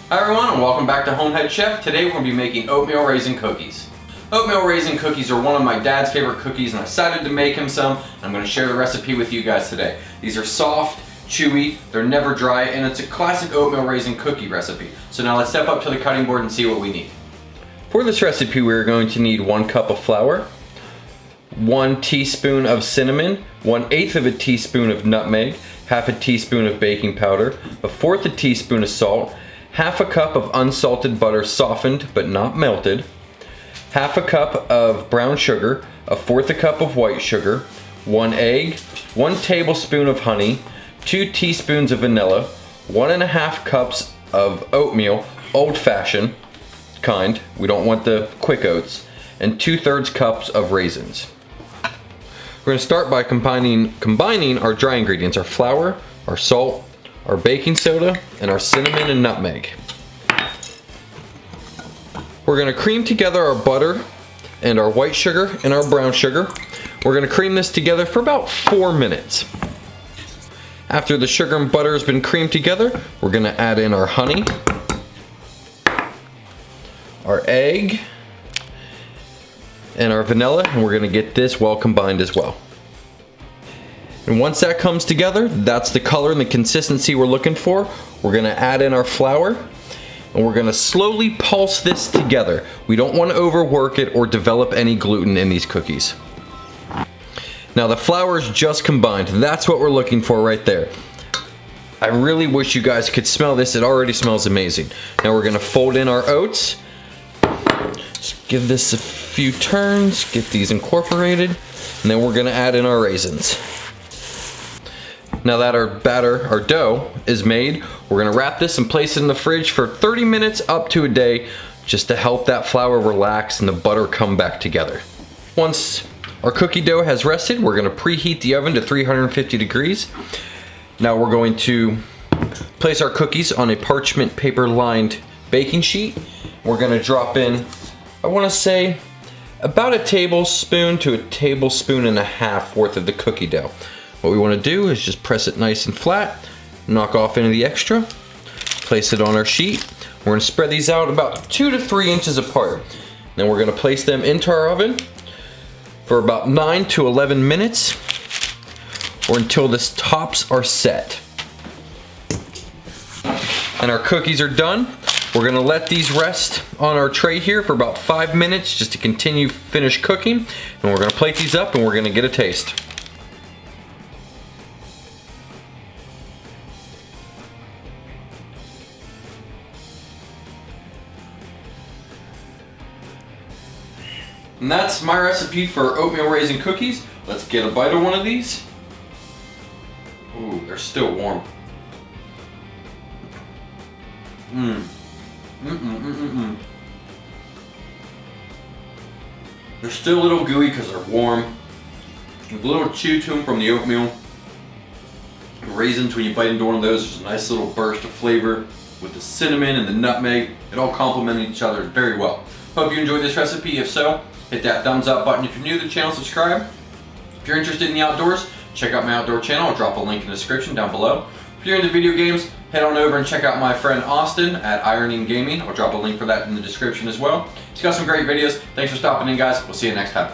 Hi everyone, and welcome back to Homeheadchef. Today we're going to be making oatmeal raisin cookies. Oatmeal raisin cookies are one of my dad's favorite cookies, and I decided to make him some. I'm going to share the recipe with you guys today. These are soft, chewy, they're never dry, and it's a classic oatmeal raisin cookie recipe. So now let's step up to the cutting board and see what we need. For this recipe we're going to need 1 cup of flour, 1 teaspoon of cinnamon, 1/8 of a teaspoon of nutmeg, half a teaspoon of baking powder, 1/4 a teaspoon of salt, half a cup of unsalted butter softened but not melted, half a cup of brown sugar, 1/4 a cup of white sugar, 1 egg, 1 tablespoon of honey, 2 teaspoons of vanilla, 1.5 cups of oatmeal, old-fashioned kind, we don't want the quick oats, and 2/3 cups of raisins. We're going to start by combining our dry ingredients, our flour, our salt, our baking soda, and our cinnamon and nutmeg. We're going to cream together our butter and our white sugar and our brown sugar. We're going to cream this together for about 4 minutes. After the sugar and butter has been creamed together, we're going to add in our honey, our egg, and our vanilla, and we're going to get this well combined as well. And once that comes together, that's the color and the consistency we're looking for. We're going to add in our flour, and we're going to slowly pulse this together. We don't want to overwork it or develop any gluten in these cookies. Now the flour is just combined. That's what we're looking for right there. I really wish you guys could smell this. It already smells amazing. Now we're going to fold in our oats. Just give this a few turns, get these incorporated, and then we're going to add in our raisins. Now that our batter, our dough, is made, we're going to wrap this and place it in the fridge for 30 minutes up to a day, just to help that flour relax and the butter come back together. Once our cookie dough has rested, we're going to preheat the oven to 350 degrees. Now we're going to place our cookies on a parchment paper lined baking sheet. We're going to drop in, I want to say, about a tablespoon to a tablespoon and a half worth of the cookie dough. What we want to do is just press it nice and flat, knock off any of the extra, place it on our sheet. We're going to spread these out about 2 to 3 inches apart. Then we're going to place them into our oven for about 9 to 11 minutes, or until the tops are set. And our cookies are done. We're going to let these rest on our tray here for about 5 minutes just to finish cooking. And we're going to plate these up and we're going to get a taste. And that's my recipe for oatmeal raisin cookies. Let's get a bite of one of these. Ooh, they're still warm. They're still a little gooey because they're warm. There's a little chew to them from the oatmeal. The raisins, when you bite into one of those, there's a nice little burst of flavor with the cinnamon and the nutmeg. It all complement each other very well. Hope you enjoyed this recipe. If so, hit that thumbs up button. If you're new to the channel, subscribe. If you're interested in the outdoors, check out my outdoor channel. I'll drop a link in the description down below. If you're into video games, head on over and check out my friend Austin at Ironing Gaming. I'll drop a link for that in the description as well. He's got some great videos. Thanks for stopping in, guys. We'll see you next time.